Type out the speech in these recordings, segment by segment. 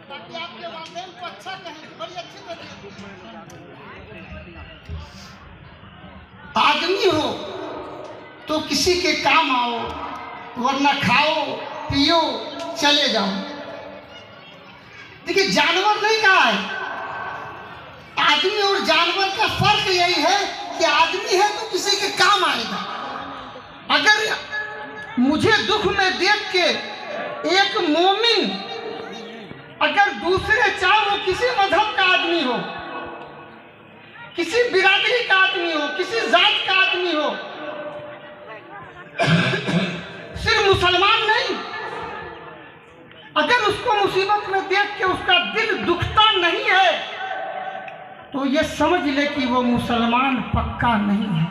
ताकि आपके वालिदैन को अच्छा कहें, बड़ी अच्छी तरीके। आदमी हो तो किसी के काम आओ, वरना खाओ पियो चले जाओ। देखिए जानवर नहीं कहा है, आदमी और जानवर का फर्क यही है कि आदमी है तो किसी के काम आएगा। अगर मुझे दुख में देख के एक मोमिन अगर दूसरे, चाहे वो किसी मजहब का आदमी हो, किसी बिरादरी का आदमी हो, किसी जात का आदमी हो, सिर्फ मुसलमान नहीं, अगर उसको मुसीबत में देख के उसका दिल दुखता नहीं है तो ये समझ ले कि वो मुसलमान पक्का नहीं है।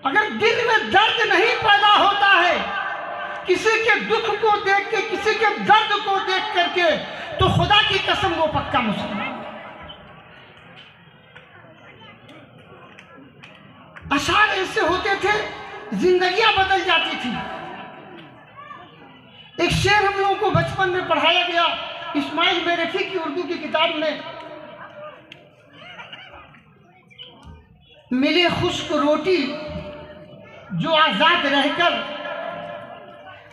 अगर दिल में दर्द नहीं पैदा होता है किसी के दुख को देख के, किसी के दर्द को देख करके, तो खुदा की कसम वो पक्का मुसलमान। अशार ऐसे होते थे, जिंदगियां बदल जाती थी। एक शेर हम लोगों को बचपन में पढ़ाया गया इस्माइल बेरफी की उर्दू की किताब में, मिले खुश्क रोटी जो आजाद रहकर,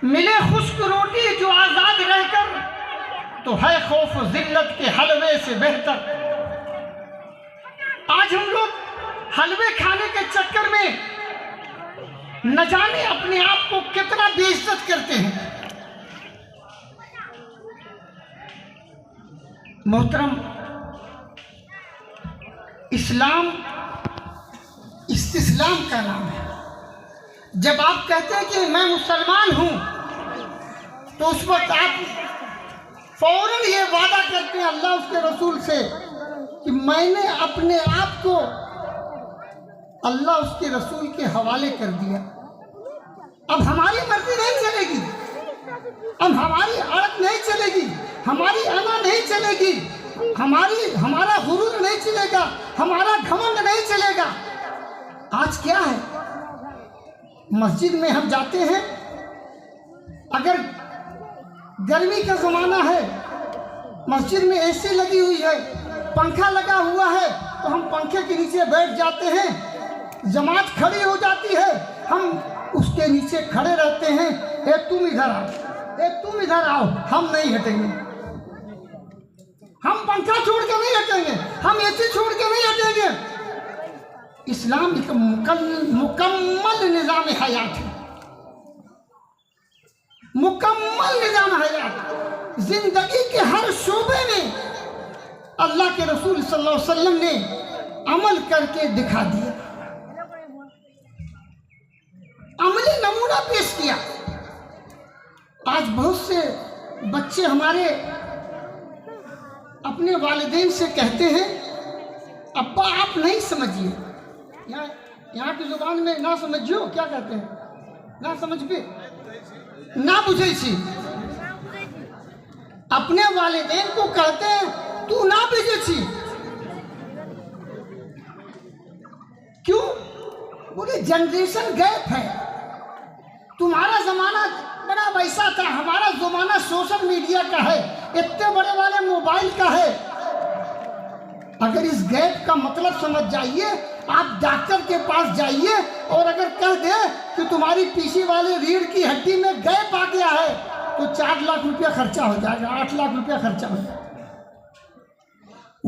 मिले खुश्क रोटी जो आजाद रहकर, तो है खौफ जिल्लत के हलवे से बेहतर। आज हम लोग हलवे खाने के चक्कर में न जाने अपने आप को कितना बेइज्जत करते हैं। मोहतरम, इस्लाम इस्तिस्लाम का नाम है। जब आप कहते हैं कि मैं मुसलमान हूं तो उस वक्त आप फौरन ये वादा करते हैं अल्लाह उसके रसूल से कि मैंने अपने आप को अल्लाह उसके रसूल के हवाले कर दिया। अब हमारी मर्जी नहीं चलेगी, अब हमारी अड़क नहीं चलेगी, हमारी अना नहीं चलेगी, हमारा गुरूर नहीं चलेगा, हमारा घमंड नहीं चलेगा। आज क्या है, मस्जिद में हम जाते हैं, अगर गर्मी का ज़माना है, मस्जिद में एसी लगी हुई है, पंखा लगा हुआ है, तो हम पंखे के नीचे बैठ जाते हैं। जमात खड़ी हो जाती है, हम उसके नीचे खड़े रहते हैं। ए तुम इधर आओ, ए तुम इधर आओ, हम नहीं हटेंगे, हम पंखा छोड़ के नहीं हटेंगे, हम एसी छोड़ के नहीं हटेंगे। इस्लाम एक मुकम्मल निज़ाम हयात है, मुकम्मल निज़ाम हयात। जिंदगी के हर शोबे में अल्लाह के रसूल सल्लल्लाहु अलैहि वसल्लम ने अमल करके दिखा दिया, अमली नमूना पेश किया। आज बहुत से बच्चे हमारे अपने वालिदैन से कहते हैं अब्बा आप नहीं समझिए, यहाँ की जुबान में ना समझियो क्या कहते हैं, ना समझ पे ना बुझे छी। अपने वालिदैन को कहते हैं तू ना बुझे छी, क्यों? बोले जनरेशन गैप है, तुम्हारा जमाना बड़ा वैसा था, हमारा जमाना सोशल मीडिया का है, इतने बड़े वाले मोबाइल का है। अगर इस गैप का मतलब समझ जाइए, आप डॉक्टर के पास जाइए और अगर कह दे कि तुम्हारी पीछे वाले रीढ़ की हड्डी में गैप आ गया है तो 4 लाख रुपया खर्चा हो जाएगा, 8 लाख रुपया खर्चा हो जाएगा।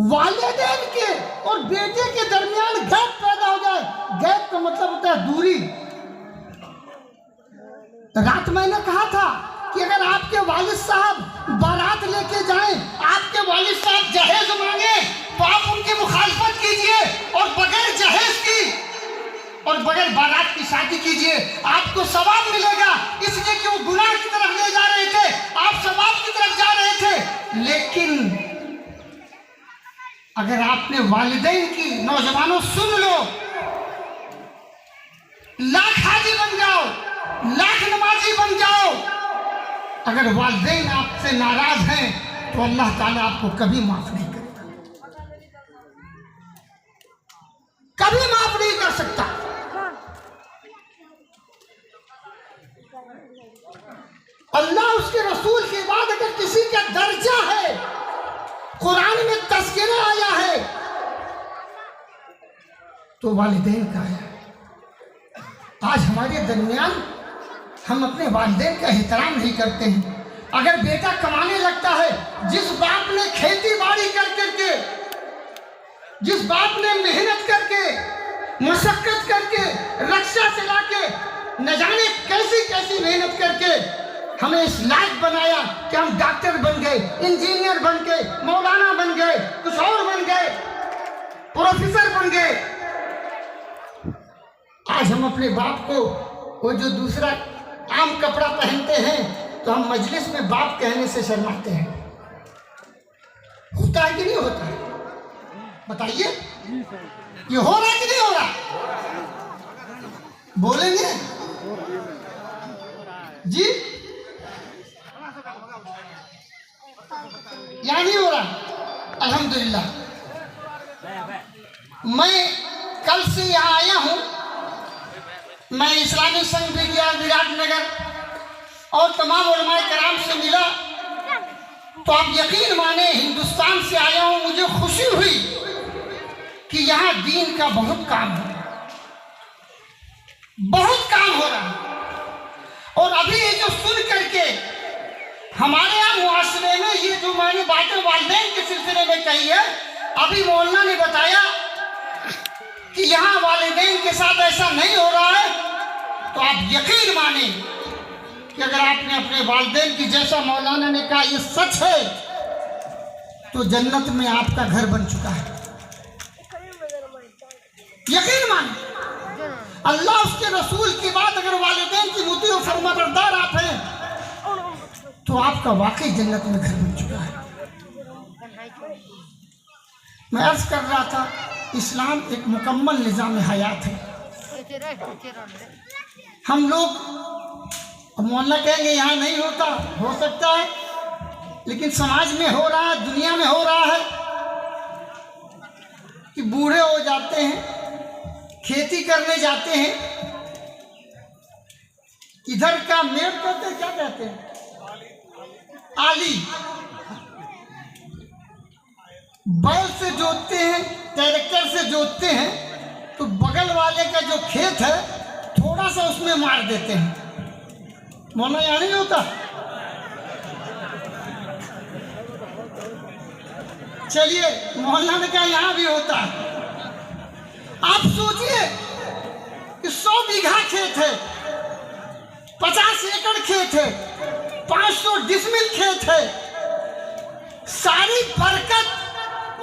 वालिदैन के और बेटे के दरमियान गैप पैदा हो जाए, गैप का मतलब होता है दूरी। रात मैंने कहा था कि अगर आपके वालिद साहब बारात लेके जाएं, आपके वालिद साहब जहेज मांगे तो आप उनकी मुखालफत कीजिए और बगैर जहेज की और बगैर बारात की शादी कीजिए, आपको सवाब मिलेगा, इसलिए कि वो गुनाह की तरफ ले जा रहे थे, आप सवाब की तरफ जा रहे थे। लेकिन अगर आपने वालिदैन की, नौजवानों सुन लो, लाख हाजी बन जाओ, लाख नमाजी बन जाओ, अगर वालिदैन आपसे नाराज हैं तो अल्लाह ताला आपको कभी माफ नहीं करेगा, कभी माफ नहीं कर सकता। अल्लाह उसके रसूल के बाद अगर किसी का दर्जा है, कुरान में तज़किरा आया है, तो वालिदैन का है। आज हमारे दरमियान हम अपने वालिदैन का एहतराम नहीं करते हैं। अगर बेटा कमाने लगता है, जिस बाप ने खेती बाड़ी कर करके, जिस बाप ने मेहनत करके, मशक्कत करके, रक्षा चला के, न जाने कैसी कैसी मेहनत करके हमें इस लायक बनाया कि हम डॉक्टर बन गए, इंजीनियर बन गए, मौलाना बन गए, कुछ और बन गए, प्रोफेसर बन गए। आज हम अपने बाप को, वो जो दूसरा आम कपड़ा पहनते हैं, तो हम मजलिस में बाप कहने से शर्माते हैं। होता है कि नहीं होता है? बताइए, ये हो रहा है कि नहीं हो रहा? बोलेंगे जी? या नहीं हो रहा? अल्हम्दुलिल्लाह। मैं कल से यहाँ आया हूँ। मैं इस्लामी संघ विज्ञान विराटनगर और तमाम उलमाए कराम से मिला, तो आप यकीन माने हिंदुस्तान से आया हूँ। मुझे खुशी हुई कि यहाँ दीन का बहुत काम हो रहा है, बहुत काम हो रहा है। और अभी ये जो सुन करके हमारे यहाँ मुआशरे में ये जो मैंने बातें वालिदैन के सिलसिले में कही है, अभी मौलाना ने बताया कि यहाँ वालिदैन के साथ ऐसा नहीं हो रहा है, तो आप यकीन माने कि अगर आपने अपने वालिदैन की, जैसा मौलाना ने कहा, ये सच है, तो जन्नत में आपका घर बन चुका है। यकीन माने, अल्लाह उसके रसूल की बात, अगर वालिदैन की मुती और फरमाबरदार आप हैं, तो आपका वाकई जन्नत में घर बन चुका है। मैं अर्ज कर रहा था, इस्लाम एक मुकम्मल निज़ाम हयात है। हम लोग मौलाना कहेंगे यहाँ नहीं होता, हो सकता है, लेकिन समाज में हो रहा है, दुनिया में हो रहा है कि बूढ़े हो जाते हैं, खेती करने जाते हैं, इधर का मेड़ कहते हैं, क्या कहते हैं, आली, बैल से जोतते हैं, ट्रैक्टर से जोतते हैं, तो बगल वाले का जो खेत है थोड़ा सा उसमें मार देते हैं। मौलाना यहाँ नहीं होता? चलिए, मौलाना ने कहा यहाँ भी होता है। आप सोचिए कि 100 बीघा खेत है, 50 एकड़ खेत है, 500 डिसमिल खेत है, सारी बरकत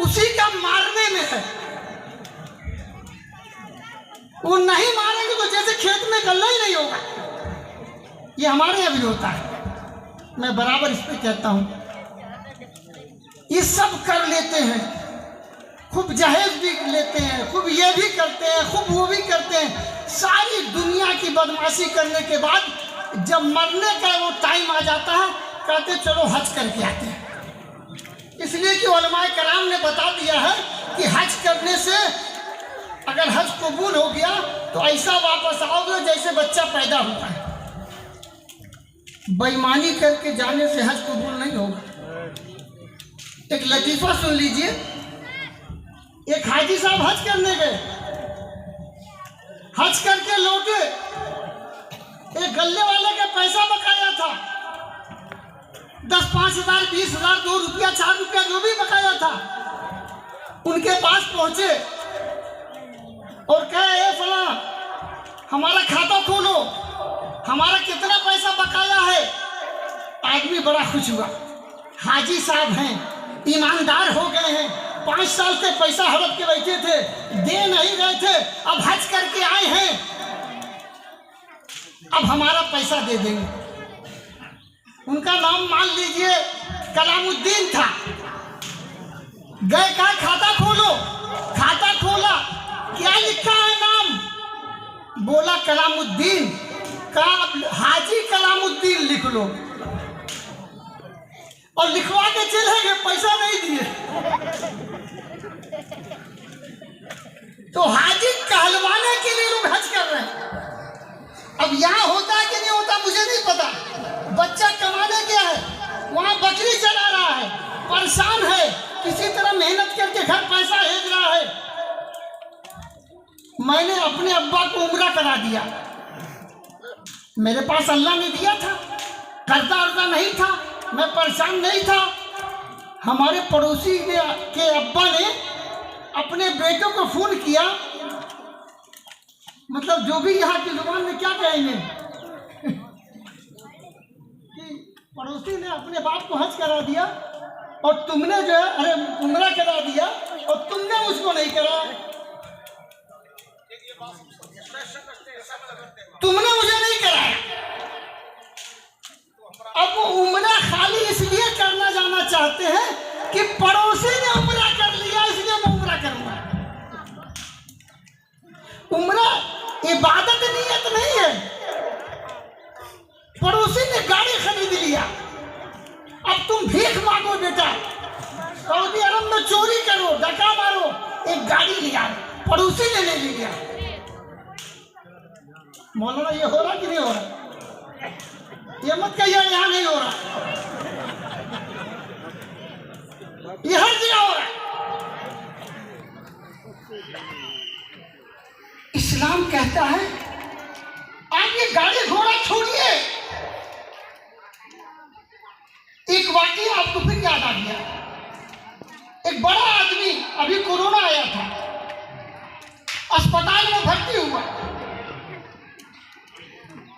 उसी का मारने में है। वो नहीं मारेंगे तो जैसे खेत में गल्ला ही नहीं होगा। ये हमारे यहाँ भी होता है, मैं बराबर इस पे कहता हूँ। ये सब कर लेते हैं, खूब जहेज भी लेते हैं, खूब ये भी करते हैं, खूब वो भी करते हैं, सारी दुनिया की बदमाशी करने के बाद जब मरने का वो टाइम आ जाता है, कहते चलो हज करके आते हैं। इसलिए कि उलमाए कराम ने बता दिया है कि हज करने से अगर हज कबूल हो गया तो ऐसा वापस आओगे जैसे बच्चा पैदा होता है। बेईमानी करके जाने से हज कबूल नहीं होगा। एक लतीफ़ा सुन लीजिए। एक हाजी साहब हज करने गए, हज करके लौटे, एक गल्ले वाले का पैसा बकाया था, 10, 5 हज़ार, 20 हज़ार, 2 रुपया, 4 रुपया, जो भी बकाया था, उनके पास पहुंचे और कहे, फला हमारा खाता खोलो, हमारा कितना पैसा बकाया है। आदमी बड़ा खुश हुआ, हाजी साहब हैं, ईमानदार हो गए हैं, 5 साल से पैसा हड़प के बैठे थे, दे नहीं रहे थे, अब हज करके आए हैं, अब हमारा पैसा दे देंगे। उनका नाम मान लीजिए कलामुद्दीन था। गए, कहा खाता खोलो, खाता खोला, क्या लिखा है नाम? बोला कलामुद्दीन। कहा हाजी कलामुद्दीन लिख लो, और लिखवा के चले गए, पैसा नहीं दिए। तो हाजी कहलवाने के लिए लोग हज कर रहे हैं। अब यहाँ होता है कि नहीं होता मुझे नहीं पता। बच्चा कमाने गया नौकरी चला रहा है, परेशान है, किसी तरह मेहनत करके घर पैसा भेज रहा है। मैंने अपने अब्बा को उम्रा करा दिया, मेरे पास अल्लाह ने दिया था, कर्जा वर्जा नहीं था, मैं परेशान नहीं था। हमारे पड़ोसी के अब्बा ने अपने बेटों को फोन किया, मतलब जो भी यहाँ की जुबान में क्या कहेंगे कि पड़ोसी ने अपने बाप को हज करा दिया और तुमने जो है अरे उम्रा करा दिया और तुमने उसको नहीं करा, तुमने मुझे नहीं कराया। अब वो उम्रा खाली इसलिए करना जाना चाहते हैं कि पड़ोसी ने उम्रा कर लिया इसलिए मैं उम्रा करूंगा। उम्रा इबादत नियत नहीं है। पड़ोसी ने गाड़ी खरीद लिया, अब तुम भीख मांगो बेटा, सऊदी अरब में चोरी करो, डका मारो, एक गाड़ी लिया, पड़ोसी ने ले लिया। मौलाना ये हो रहा कि नहीं हो रहा? ये मत कहिए यहाँ नहीं हो रहा, ये हर जगह हो रहा। इस्लाम कहता है आप ये गाड़ी घोड़ा छोड़िए। एक वाकया आपको फिर याद आ गया। एक बड़ा आदमी अभी कोरोना आया था, अस्पताल में भर्ती हुआ,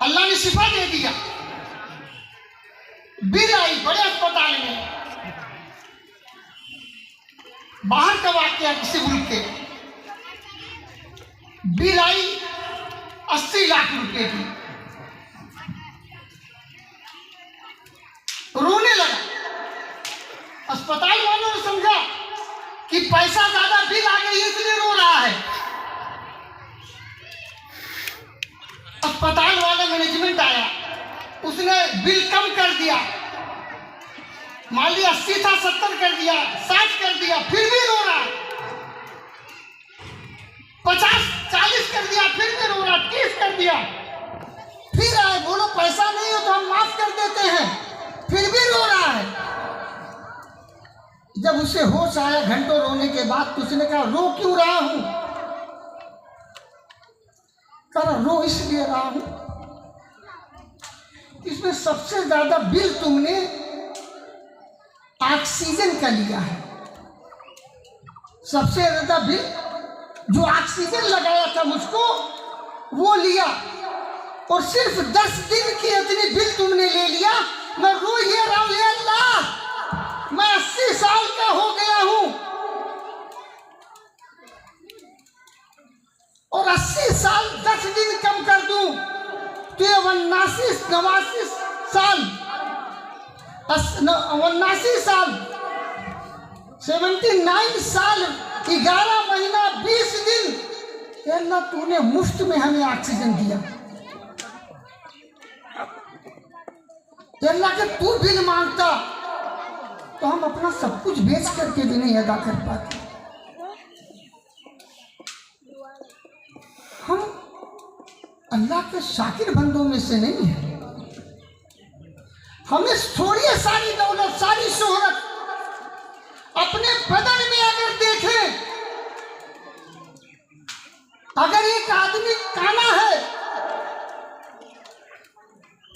अल्लाह ने शिफा दे दिया। बिल आई बड़े अस्पताल में, बाहर का वाकया किसी मुल्क के, बिल आई 80 लाख रुपए की। रोने लगा। अस्पताल वालों ने समझा कि पैसा ज्यादा बिल आ गई इसलिए रो रहा है। अस्पताल वाला मैनेजमेंट आया, उसने बिल कम कर दिया, मान लिया 80 था 70 कर दिया, 60 कर दिया, फिर भी रो रहा। 50-40 कर दिया, फिर भी रो रहा, 30 कर दिया, फिर आए, बोलो पैसा नहीं हो तो हम माफ कर देते हैं, फिर भी रो रहा है। जब उसे होश आया घंटों रोने के बाद, तो उसने कहा रो क्यों रहा हूं? कहा रो इसलिए रहा हूं, इसमें सबसे ज्यादा बिल तुमने ऑक्सीजन का लिया है। सबसे ज्यादा बिल जो ऑक्सीजन लगाया था मुझको वो लिया, और सिर्फ 10 दिन की इतनी बिल तुमने ले लिया। मैं रो ये रहा हूं, ये अल्लाह, मैं 80 साल का हो गया हूं और 80 साल 10 दिन कम कर दूं तो ये 89 साल 79 साल 11 महीना 20 दिन अल्लाह तूने मुफ्त में हमें ऑक्सीजन दिया। अल्लाह के तू बिल मांगता तो हम अपना सब कुछ बेच करके भी नहीं अदा कर पाते। हम अल्लाह के शाकिर बंदों में से नहीं है। हमें थोड़ी सारी दौलत, सारी शोहरत अपने बदन में अगर देखें, अगर एक आदमी काना है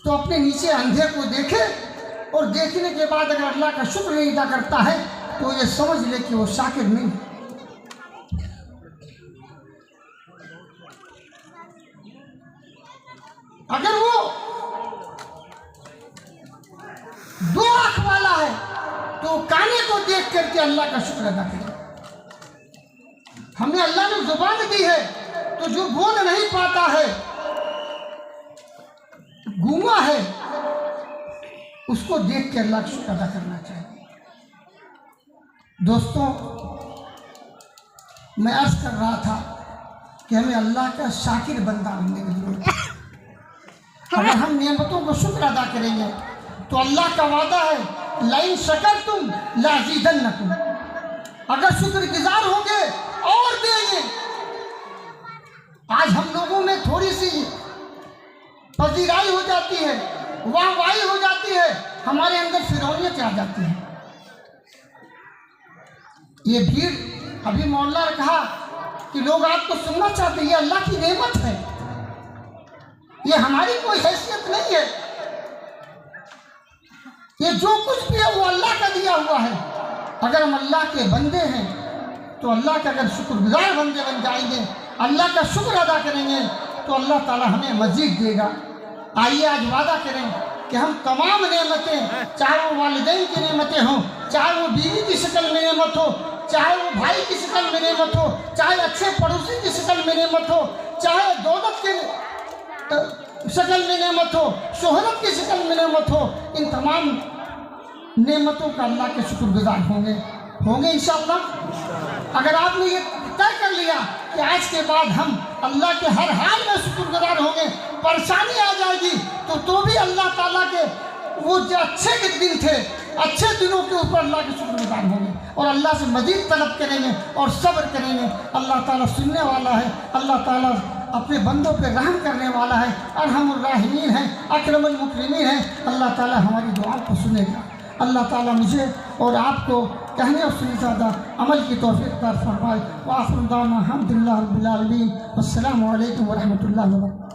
तो अपने नीचे अंधे को देखे, और देखने के बाद अगर अल्लाह का शुक्र नहीं अदा करता है तो ये समझ ले कि वो शाकिर नहीं है। अगर वो 2 आंख वाला है तो काने को देख करके अल्लाह का शुक्र अदा करे। हमें अल्लाह ने जुबान दी है तो जो बोल नहीं पाता है, गूंगा है, उसको देख के अल्लाह का शुक्र अदा करना चाहिए। दोस्तों, मैं अर्ज कर रहा था कि हमें अल्लाह का शाकिर बंदा बनने की जरूरत है। अगर हम नियमतों को शुक्र अदा करेंगे तो अल्लाह का वादा है लाइन शकरतुम लाज़ीदन्नकुम, अगर शुक्रगुजार होंगे और देंगे। आज हम लोगों में थोड़ी सी पजीराई हो जाती है वाहवाही हो जाती है, हमारे अंदर फिरौनियत आ जाती है। ये भीड़, अभी मौलाना ने कहा कि लोग आपको सुनना चाहते हैं, ये अल्लाह की नेमत है, ये हमारी कोई हैसियत नहीं है, ये जो कुछ भी है वो अल्लाह का दिया हुआ है। अगर हम अल्लाह के बंदे हैं तो अल्लाह के अगर शुक्रगुजार बंदे बन जाएंगे, अल्लाह का शुक्र अदा करेंगे तो अल्लाह ताला हमें मजीद देगा। आइए आज वादा करें कि हम तमाम नेमतें, चाहे वो वालिदैन की नेमतें हों, चाहे वो बीवी की शक्ल में नेमत हो, चाहे वो भाई की शक्ल में नेमत हो, चाहे अच्छे पड़ोसी की शक्ल में नेमत हो, चाहे दौलत की शक्ल में नेमत हो, शोहरत की शक्ल में नेमत हो, इन तमाम नेमतों का अल्लाह के शुक्रगुजार होंगे इंशाअल्लाह। अगर आपने ये तय कर लिया कि आज के बाद हम अल्लाह के हर हाल में शुक्रगुजार होंगे, परेशानी आ जाएगी तो भी अल्लाह ताला के वो जो अच्छे के दिन थे, अच्छे दिनों के ऊपर अल्लाह के शुक्रगुजार होंगे और अल्लाह से मजीद तलब करेंगे और सब्र करेंगे। अल्लाह ताला सुनने वाला है, अल्लाह ताला अपने बंदों पे रहम करने वाला है, अरहमुर राहिमीन है, अकरमुल मुकरिमीन है। अल्लाह ताला हमारी दुआओं को सुनेगा। अल्लाह ताला मुझे और आपको कहने और सुनने ज़्यादा अमल की तौफीक अता फरमाए। व आखिर दाना अल्हम्दुलिल्लाहि रब्बिल आलमीन। अस्सलामु अलैकुम व रहमतुल्लाहि व बरकातहू।